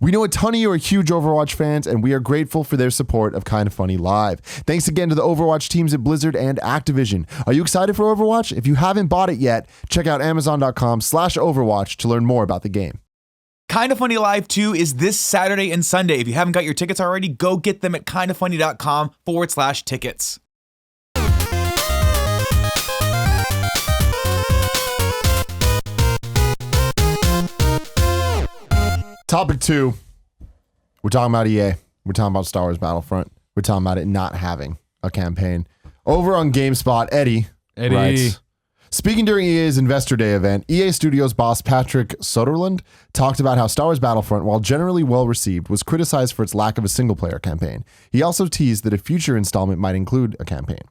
We know a ton of you are huge Overwatch fans, and we are grateful for their support of Kinda Funny Live. Thanks again to the Overwatch teams at Blizzard and Activision. Are you excited for Overwatch? If you haven't bought it yet, check out Amazon.com/Overwatch to learn more about the game. Kinda Funny Live 2 is this Saturday and Sunday. If you haven't got your tickets already, go get them at kindafunny.com/tickets. Topic 2. We're talking about EA. We're talking about Star Wars Battlefront. We're talking about it not having a campaign. Over on GameSpot, Eddie writes, speaking during EA's Investor Day event, EA Studios boss Patrick Soderlund talked about how Star Wars Battlefront, while generally well received, was criticized for its lack of a single-player campaign. He also teased that a future installment might include a campaign.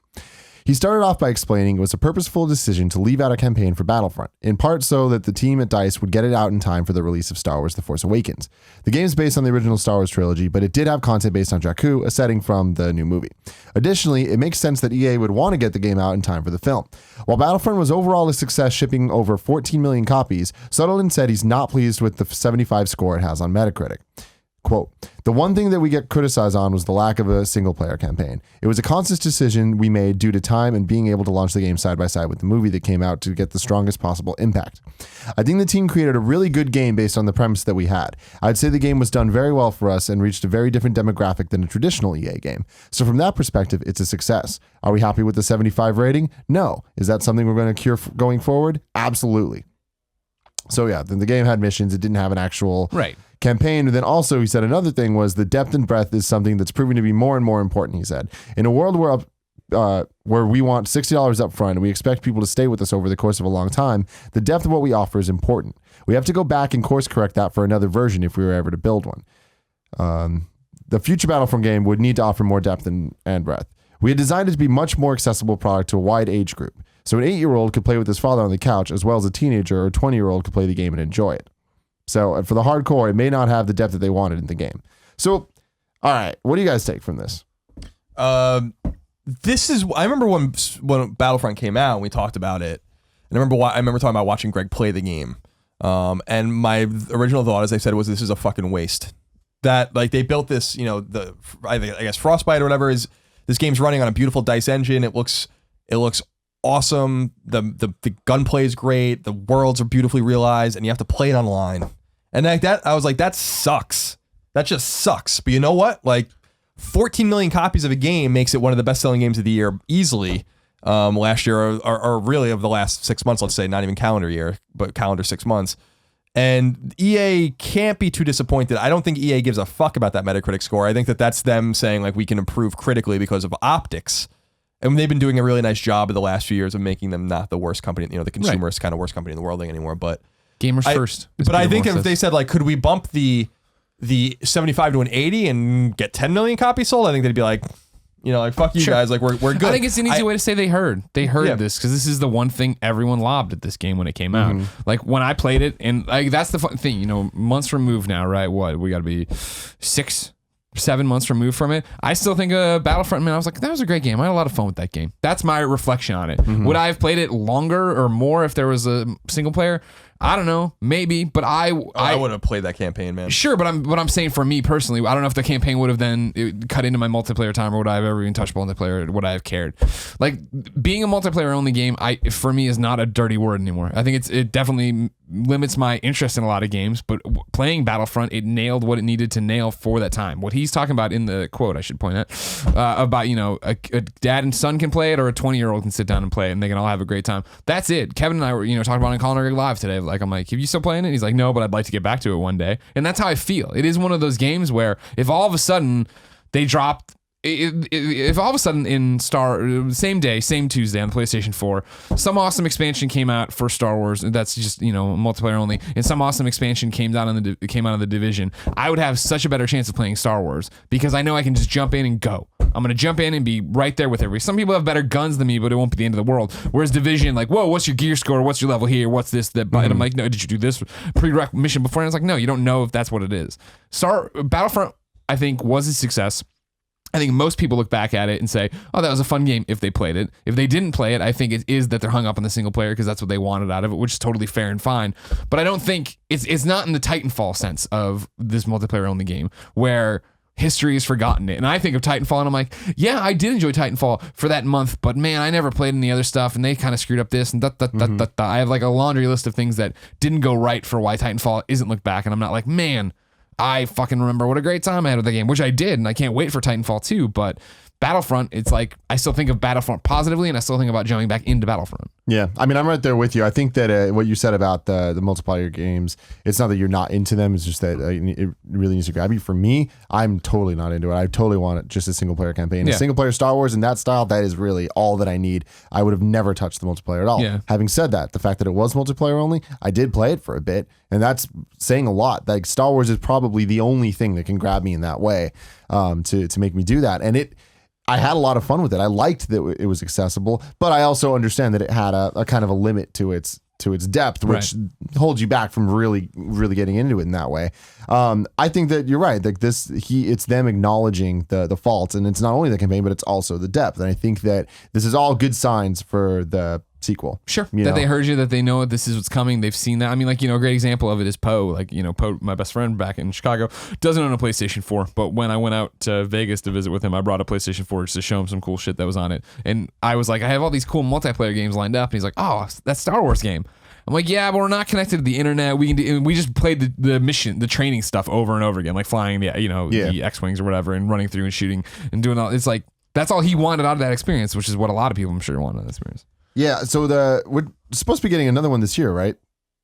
He started off by explaining it was a purposeful decision to leave out a campaign for Battlefront, in part so that the team at DICE would get it out in time for the release of Star Wars The Force Awakens. The game is based on the original Star Wars trilogy, but it did have content based on Jakku, a setting from the new movie. Additionally, it makes sense that EA would want to get the game out in time for the film. While Battlefront was overall a success, shipping over 14 million copies, Sutherland said he's not pleased with the 75 score it has on Metacritic. Quote, the one thing that we get criticized on was the lack of a single player campaign. It was a conscious decision we made due to time and being able to launch the game side by side with the movie that came out to get the strongest possible impact. I think the team created a really good game based on the premise that we had. I'd say the game was done very well for us and reached a very different demographic than a traditional EA game. So from that perspective, it's a success. Are we happy with the 75 rating? No. Is that something we're going to cure going forward? Absolutely. So yeah, then the game had missions. It didn't have an actual campaign. And then also he said another thing was the depth and breadth is something that's proving to be more and more important, he said. In a world where we want $60 up front and we expect people to stay with us over the course of a long time, the depth of what we offer is important. We have to go back and course correct that for another version if we were ever to build one. The future Battlefront game would need to offer more depth and breadth. We had designed it to be much more accessible product to a wide age group. So an 8-year-old could play with his father on the couch as well as a teenager or a 20-year-old could play the game and enjoy it. So for the hardcore, it may not have the depth that they wanted in the game. So, all right, what do you guys take from this? I remember when Battlefront came out and we talked about it. And I remember talking about watching Greg play the game. And my original thought, as I said, was this is a fucking waste. That like they built this, I guess Frostbite or whatever is this game's running on a beautiful DICE engine. It looks awesome. The gunplay is great. The worlds are beautifully realized, and you have to play it online. And like that, I was like, that sucks. That just sucks. But you know what? Like 14 million copies of a game makes it one of the best-selling games of the year easily. Last year, or really of the last 6 months, let's say, not even calendar year, but calendar 6 months. And EA can't be too disappointed. I don't think EA gives a fuck about that Metacritic score. I think that's them saying like we can improve critically because of optics. And they've been doing a really nice job in the last few years of making them not the worst company, the consumerist kind of worst company in the world anymore. But gamers first. But I think if they said like, could we bump the 75 to an 80 and get 10 million copies sold? I think they'd be like, fuck you guys. Like we're good. I think it's an easy way to say they heard this because this is the one thing everyone lobbed at this game when it came out. Like when I played it, and like that's the fun thing. Months removed now, right? What we got to be 6-7 months removed from it. I still think Battlefront, man, I was like, that was a great game. I had a lot of fun with that game. That's my reflection on it. Would I have played it longer or more if there was a single player? I don't know, maybe, but I would have played that campaign, man. Sure, but I'm saying for me personally, I don't know if the campaign would have then cut into my multiplayer time or would I have ever even touched multiplayer, or would I have cared? Like being a multiplayer only game, for me is not a dirty word anymore. I think it definitely limits my interest in a lot of games, but playing Battlefront, it nailed what it needed to nail for that time. What he's talking about in the quote, I should point out, about a dad and son can play it, or a 20-year-old can sit down and play it, and they can all have a great time. That's it. Kevin and I were talking about it on Colin Moriarty Live today. Like I'm like, are you still playing it? He's like, no, but I'd like to get back to it one day. And that's how I feel. It is one of those games where if all of a sudden they dropped. If all of a sudden same day, same Tuesday on PlayStation 4, some awesome expansion came out for Star Wars, that's just multiplayer only, and some awesome expansion came out of the Division, I would have such a better chance of playing Star Wars because I know I can just jump in and go. I'm gonna jump in and be right there with everybody. Some people have better guns than me, but it won't be the end of the world. Whereas Division, like, whoa, what's your gear score? What's your level here? What's this? That? And I'm like, no, did you do this prereq mission before? And it's like, no, you don't know if that's what it is. Battlefront, I think, was a success. I think most people look back at it and say, oh, that was a fun game if they played it. If they didn't play it, I think it is that they're hung up on the single player because that's what they wanted out of it, which is totally fair and fine. But I don't think it's not in the Titanfall sense of this multiplayer only game where history has forgotten it. And I think of Titanfall and I'm like, yeah, I did enjoy Titanfall for that month, but man, I never played any other stuff and they kind of screwed up this and that. I have like a laundry list of things that didn't go right for why Titanfall isn't looked back. And I'm not like, man, I fucking remember what a great time I had with the game, which I did, and I can't wait for Titanfall 2, but Battlefront, it's like, I still think of Battlefront positively, and I still think about jumping back into Battlefront. Yeah, I mean, I'm right there with you. I think that what you said about the multiplayer games, it's not that you're not into them, it's just that it really needs to grab you. For me, I'm totally not into it. I totally want it just a single player campaign. Yeah. A single player Star Wars in that style, that is really all that I need. I would have never touched the multiplayer at all. Yeah. Having said that, the fact that it was multiplayer only, I did play it for a bit, and that's saying a lot. Like, Star Wars is probably the only thing that can grab me in that way to make me do that. And I had a lot of fun with it. I liked that it was accessible, but I also understand that it had a kind of a limit to its depth, which holds you back from really, really getting into it in that way. I think that you're right. Like it's them acknowledging the faults, and it's not only the campaign, but it's also the depth. And I think that this is all good signs for the sequel. Sure. That they heard you, that they know this is what's coming. They've seen that. I mean, like, a great example of it is Poe. Like, Poe, my best friend back in Chicago, doesn't own a PlayStation 4. But when I went out to Vegas to visit with him, I brought a PlayStation 4 just to show him some cool shit that was on it. And I was like, I have all these cool multiplayer games lined up. And he's like, oh, that's Star Wars game. I'm like, yeah, but we're not connected to the internet. We just played the mission, the training stuff over and over again, like flying the X-Wings or whatever and running through and shooting and doing all. It's like, that's all he wanted out of that experience, which is what a lot of people, I'm sure, wanted out of that experience. Yeah, so we're supposed to be getting another one this year, right?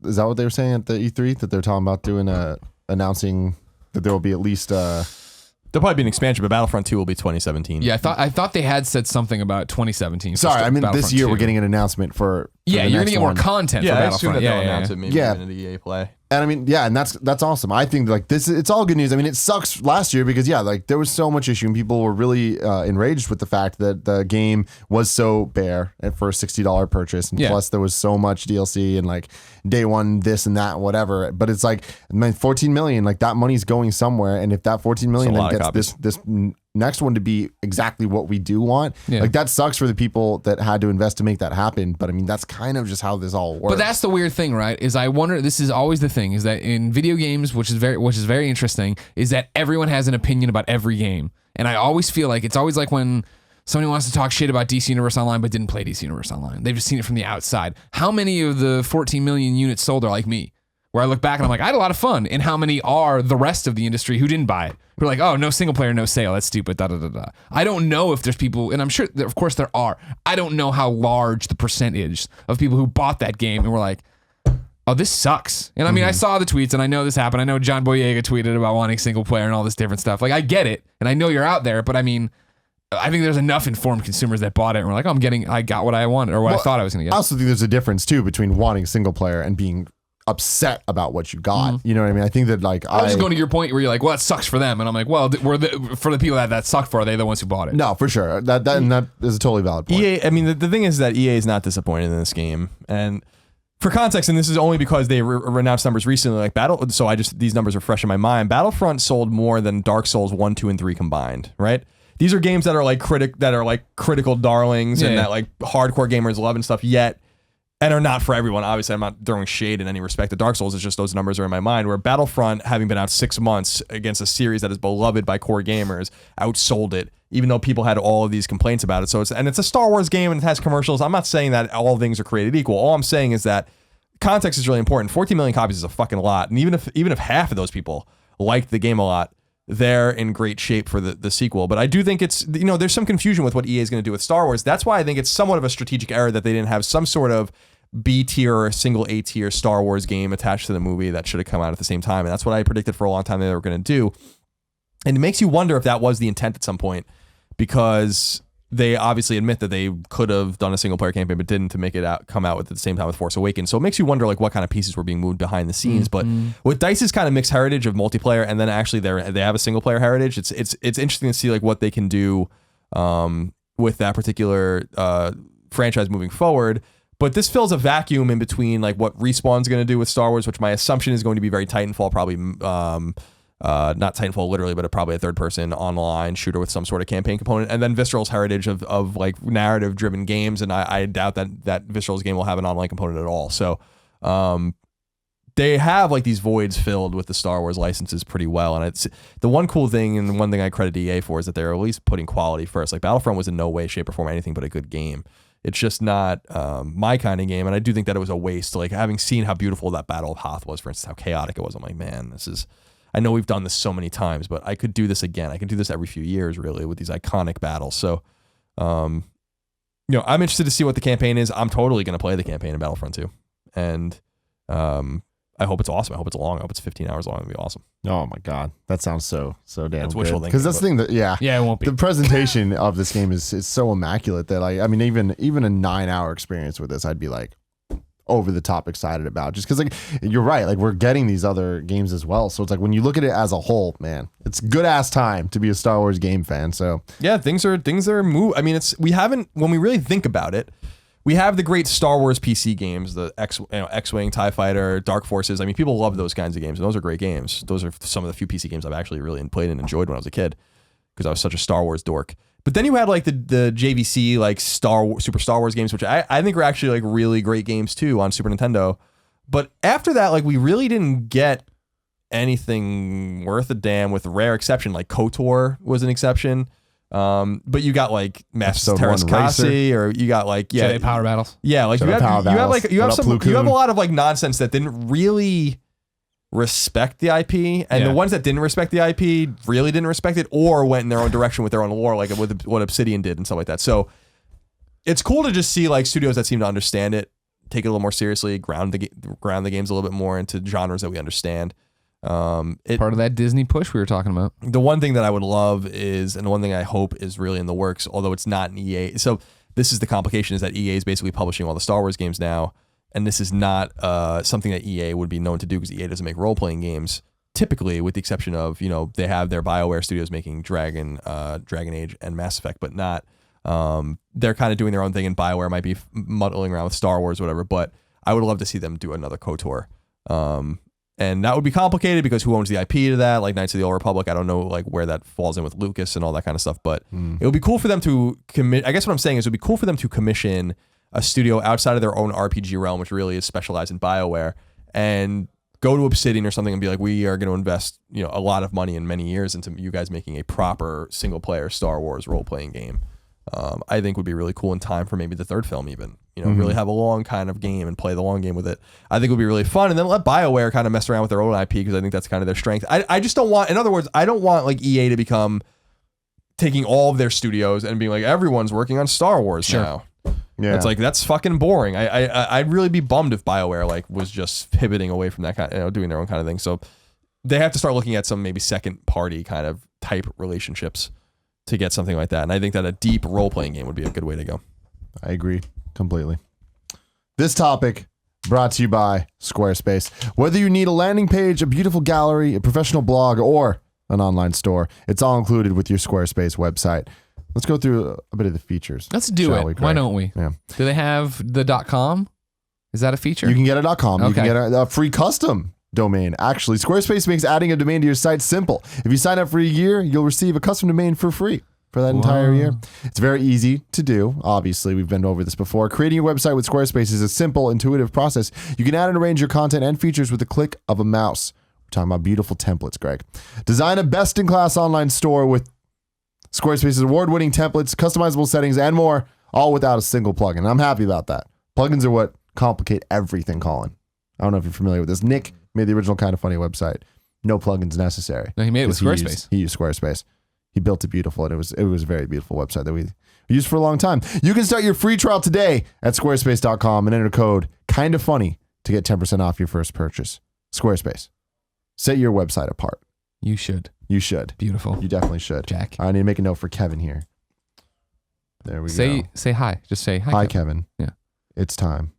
Is that what they were saying at the E3? That they're talking about doing announcing that there will be at least there'll probably be an expansion, but Battlefront 2 will be 2017. Yeah, I thought they had said something about 2017. Sorry, I mean this year 2. We're getting an announcement for you're gonna get more content for I Battlefront. assume that they'll announce it maybe even into EA Play. And I mean, yeah, and that's awesome. I think like this, it's all good news. I mean, it sucks last year because like there was so much issue and people were really enraged with the fact that the game was so bare for a $60 purchase, and plus there was so much DLC and like day one this and that whatever. But it's like, man, 14 million, like that money's going somewhere, and if that 14 million then gets this next one to be exactly what we do want, like that sucks for the people that had to invest to make that happen. But I mean, that's kind of just how this all works. But that's the weird thing, right? Is I wonder, this is always the thing, is that in video games, which is very interesting, is that everyone has an opinion about every game. And I always feel like it's always like when somebody wants to talk shit about DC Universe Online but didn't play DC Universe Online. They've just seen it from the outside. How many of the 14 million units sold are like me? Where I look back and I'm like, I had a lot of fun. And how many are the rest of the industry who didn't buy it? Who are like, oh, no single player, no sale. That's stupid. Da, da, da, da. I don't know if there's people, and I'm sure, of course there are. I don't know how large the percentage of people who bought that game and were like, oh, this sucks. And I mean, I saw the tweets and I know this happened. I know John Boyega tweeted about wanting single player and all this different stuff. Like, I get it. And I know you're out there, but I mean, I think there's enough informed consumers that bought it and were like, oh, I got what I wanted or what I thought I was going to get. I also think there's a difference too between wanting single player and being upset about what you got. You know what I mean? I think that like I was just going to your point where you're like, well, that sucks for them, and I'm like, well, for the people that sucked for, are they the ones who bought it? No, for sure. That is a totally valid point. EA, I mean, the thing is that EA is not disappointed in this game, and for context, and this is only because they announced numbers recently, like so these numbers are fresh in my mind. Battlefront sold more than Dark Souls 1, 2, and 3 combined, right? These are games that are like critical darlings and that like hardcore gamers love and stuff, yet and are not for everyone. Obviously, I'm not throwing shade in any respect to Dark Souls. It's just those numbers are in my mind. Where Battlefront, having been out 6 months against a series that is beloved by core gamers, outsold it, even though people had all of these complaints about it. So it's a Star Wars game and it has commercials. I'm not saying that all things are created equal. All I'm saying is that context is really important. 14 million copies is a fucking lot. And even if half of those people liked the game a lot, they're in great shape for the sequel. But I do think it's, there's some confusion with what EA is going to do with Star Wars. That's why I think it's somewhat of a strategic error that they didn't have some sort of B tier or single A tier Star Wars game attached to the movie that should have come out at the same time. And that's what I predicted for a long time they were going to do. And it makes you wonder if that was the intent at some point, because they obviously admit that they could have done a single player campaign but didn't, to make it come out at the same time with Force Awakens. So it makes you wonder like what kind of pieces were being moved behind the scenes. But with DICE's kind of mixed heritage of multiplayer, and then actually they have a single player heritage, it's interesting to see like what they can do with that particular franchise moving forward. But this fills a vacuum in between like what Respawn's going to do with Star Wars, which my assumption is going to be very Titanfall, probably not Titanfall literally, but probably a third-person online shooter with some sort of campaign component. And then Visceral's heritage of like narrative-driven games, and I doubt that Visceral's game will have an online component at all. So they have like these voids filled with the Star Wars licenses pretty well. And it's the one cool thing, and one thing I credit EA for, is that they're at least putting quality first. Like Battlefront was in no way, shape, or form anything but a good game. It's just not my kind of game, and I do think that it was a waste. Like, having seen how beautiful that Battle of Hoth was, for instance, how chaotic it was, I'm like, man, this is. I know we've done this so many times, but I could do this again. I can do this every few years, really, with these iconic battles. So, I'm interested to see what the campaign is. I'm totally going to play the campaign in Battlefront 2, and I hope it's awesome. I hope it's long. I hope it's 15 hours long. It'll be awesome. Oh my God, that sounds so damn That's good. wishful thinking, Because that's the thing that it won't be. The presentation of this game is so immaculate that even a 9-hour experience with this, I'd be like over the top excited about, just because like you're right, like we're getting these other games as well. So it's like when you look at it as a whole, man, it's good ass time to be a Star Wars game fan. So yeah, things are I mean, when we really think about it. We have the great Star Wars PC games, the X-Wing, TIE Fighter, Dark Forces. I mean, people love those kinds of games, and those are great games. Those are some of the few PC games I've actually really played and enjoyed when I was a kid, because I was such a Star Wars dork. But then you had like the JVC, like Super Star Wars games, which I think are actually like really great games too on Super Nintendo. But after that, like we really didn't get anything worth a damn, with a rare exception. Like KOTOR was an exception. But you got like Masters Terras Kasi, or you got like Jedi Power Battles. Yeah, like you have a lot of like nonsense that didn't really respect the IP, and the ones that didn't respect the IP really didn't respect it, or went in their own direction with their own lore, like with what Obsidian did and stuff like that. So it's cool to just see like studios that seem to understand it, take it a little more seriously, ground the games a little bit more into genres that we understand. Part of that Disney push we were talking about. The one thing that I would love is, and the one thing I hope is really in the works, although it's not in EA. So this is the complication, is that EA is basically publishing all the Star Wars games now. And this is not something that EA would be known to do, because EA doesn't make role-playing games typically, with the exception of, they have their BioWare studios making Dragon Age and Mass Effect, but not, they're kind of doing their own thing, and BioWare might be muddling around with Star Wars or whatever, but I would love to see them do another KOTOR. And that would be complicated, because who owns the IP to that? Like Knights of the Old Republic, I don't know like where that falls in with Lucas and all that kind of stuff, but it would be cool for them to commit. I guess what I'm saying is it would be cool for them to commission a studio outside of their own RPG realm, which really is specialized in BioWare, and go to Obsidian or something and be like, we are going to invest, a lot of money and many years into you guys making a proper single player Star Wars role-playing game. I think would be really cool in time for maybe the third film even, really have a long kind of game and play the long game with it. I think it would be really fun, and then let BioWare kind of mess around with their own IP, because I think that's kind of their strength. I just don't want, in other words, I don't want like EA to become taking all of their studios and being like, everyone's working on Star Wars now. Yeah. It's like, that's fucking boring. I'd really be bummed if BioWare like was just pivoting away from that kind of, doing their own kind of thing. So they have to start looking at some maybe second party kind of type relationships to get something like that. And I think that a deep role-playing game would be a good way to go. I agree completely. This topic brought to you by Squarespace. Whether you need a landing page, a beautiful gallery, a professional blog, or an online store, it's all included with your Squarespace website. Let's go through a bit of the features. Let's do it. Why don't we? Yeah. Do they have the .com? Is that a feature? You can get a .com. Okay. You can get a free custom domain. Actually, Squarespace makes adding a domain to your site simple. If you sign up for a year, you'll receive a custom domain for free for that entire year. It's very easy to do. Obviously, we've been over this before. Creating your website with Squarespace is a simple, intuitive process. You can add and arrange your content and features with the click of a mouse. We're talking about beautiful templates, Greg. Design a best-in-class online store with Squarespace's award-winning templates, customizable settings, and more, all without a single plugin. And I'm happy about that. Plugins are what complicate everything, Colin. I don't know if you're familiar with this. Nick made the original Kind of Funny website. No plugins necessary. No, he made it with Squarespace. He used Squarespace. He built it beautiful, and it was a very beautiful website that we used for a long time. You can start your free trial today at squarespace.com and enter code KINDOFFUNNY to get 10% off your first purchase. Squarespace. Set your website apart. You should. You should. Beautiful. You definitely should. Jack. I need to make a note for Kevin here. There we go. Say hi. Just say hi. Hi, Kevin. Yeah. It's time